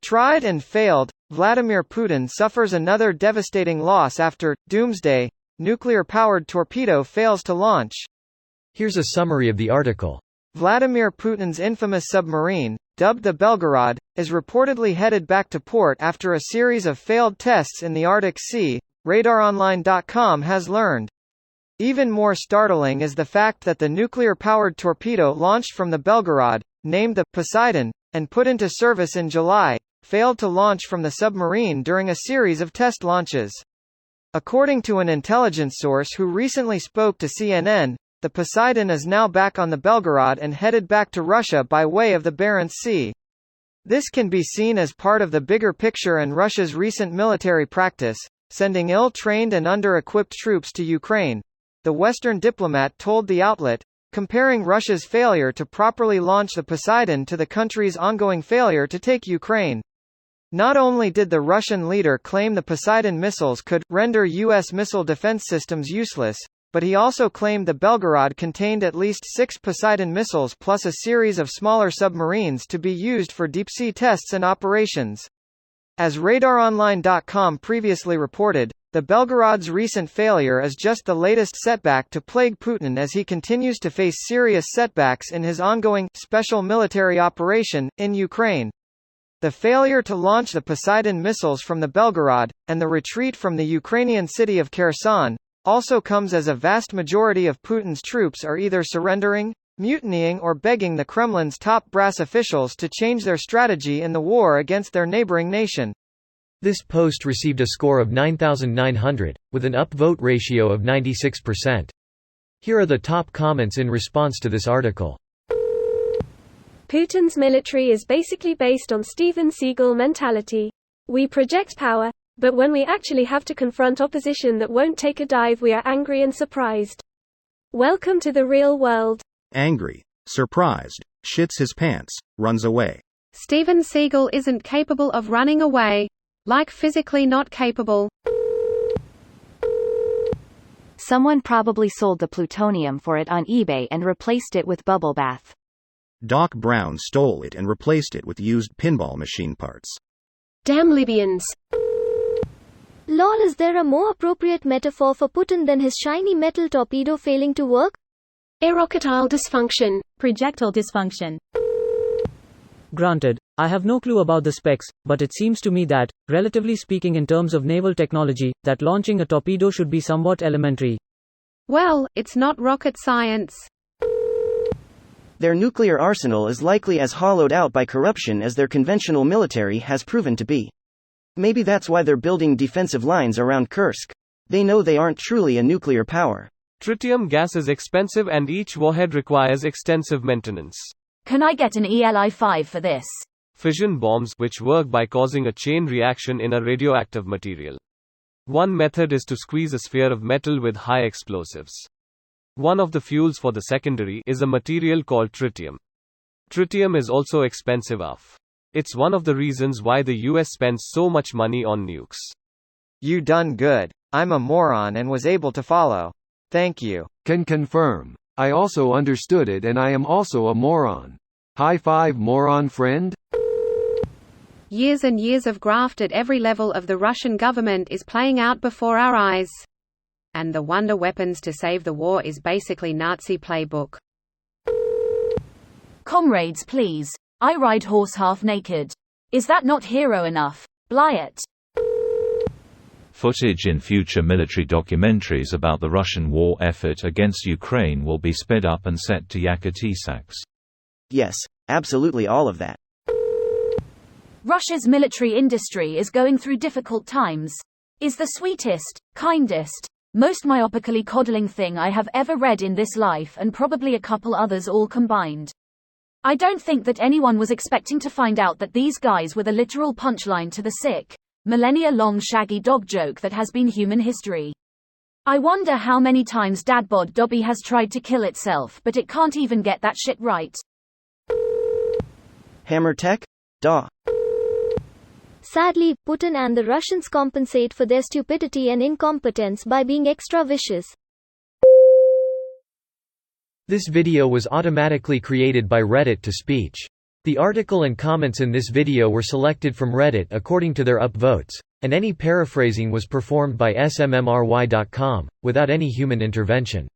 Tried and failed, Vladimir Putin suffers another devastating loss after Doomsday nuclear-powered torpedo fails to launch. Here's a summary of the article. Vladimir Putin's infamous submarine, dubbed the Belgorod, is reportedly headed back to port after a series of failed tests in the Arctic Sea, RadarOnline.com has learned. Even more startling is the fact that the nuclear-powered torpedo launched from the Belgorod, named the Poseidon, and put into service in July, failed to launch from the submarine during a series of test launches. According to an intelligence source who recently spoke to CNN, the Poseidon is now back on the Belgorod and headed back to Russia by way of the Barents Sea. This can be seen as part of the bigger picture and Russia's recent military practice, sending ill-trained and under-equipped troops to Ukraine. The Western diplomat told the outlet, comparing Russia's failure to properly launch the Poseidon to the country's ongoing failure to take Ukraine. Not only did the Russian leader claim the Poseidon missiles could render U.S. missile defense systems useless, but he also claimed the Belgorod contained at least 6 Poseidon missiles plus a series of smaller submarines to be used for deep-sea tests and operations. As RadarOnline.com previously reported, the Belgorod's recent failure is just the latest setback to plague Putin as he continues to face serious setbacks in his ongoing special military operation in Ukraine. The failure to launch the Poseidon missiles from the Belgorod, and the retreat from the Ukrainian city of Kherson, also comes as a vast majority of Putin's troops are either surrendering, mutinying or begging the Kremlin's top brass officials to change their strategy in the war against their neighboring nation. This post received a score of 9,900, with an upvote ratio of 96%. Here are the top comments in response to this article. Putin's military is basically based on Steven Seagal mentality. We project power, but when we actually have to confront opposition that won't take a dive, we are angry and surprised. Welcome to the real world. Angry, surprised, shits his pants, runs away. Steven Seagal isn't capable of running away. Like physically not capable. Someone probably sold the plutonium for it on eBay and replaced it with bubble bath. Doc Brown stole it and replaced it with used pinball machine parts. Damn Libyans. Lol, is there a more appropriate metaphor for Putin than his shiny metal torpedo failing to work? Erectile dysfunction. Projectile dysfunction. Granted, I have no clue about the specs, but it seems to me that, relatively speaking in terms of naval technology, that launching a torpedo should be somewhat elementary. Well, it's not rocket science. Their nuclear arsenal is likely as hollowed out by corruption as their conventional military has proven to be. Maybe that's why they're building defensive lines around Kursk. They know they aren't truly a nuclear power. Tritium gas is expensive and each warhead requires extensive maintenance. Can I get an ELI-5 for this? Fission bombs, which work by causing a chain reaction in a radioactive material. One method is to squeeze a sphere of metal with high explosives. One of the fuels for the secondary is a material called tritium. Tritium is also expensive AF. It's one of the reasons why the US spends so much money on nukes. You done good. I'm a moron and was able to follow. Thank you. Can confirm. I also understood it and I am also a moron. High five, moron friend. Years and years of graft at every level of the Russian government is playing out before our eyes. And the wonder weapons to save the war is basically Nazi playbook. Comrades, please. I ride horse half naked. Is that not hero enough? Blyet. Footage in future military documentaries about the Russian war effort against Ukraine will be sped up and set to Yakutisax. Yes, absolutely all of that. Russia's military industry is going through difficult times. Is the sweetest, kindest, most myopically coddling thing I have ever read in this life, and probably a couple others all combined. I don't think that anyone was expecting to find out that these guys were the literal punchline to the sick, millennia-long shaggy dog joke that has been human history. I wonder how many times Dadbod Dobby has tried to kill itself, but it can't even get that shit right. Hammer tech? Duh. Sadly, Putin and the Russians compensate for their stupidity and incompetence by being extra vicious. This video was automatically created by Reddit to speech. The article and comments in this video were selected from Reddit according to their upvotes, and any paraphrasing was performed by smmry.com, without any human intervention.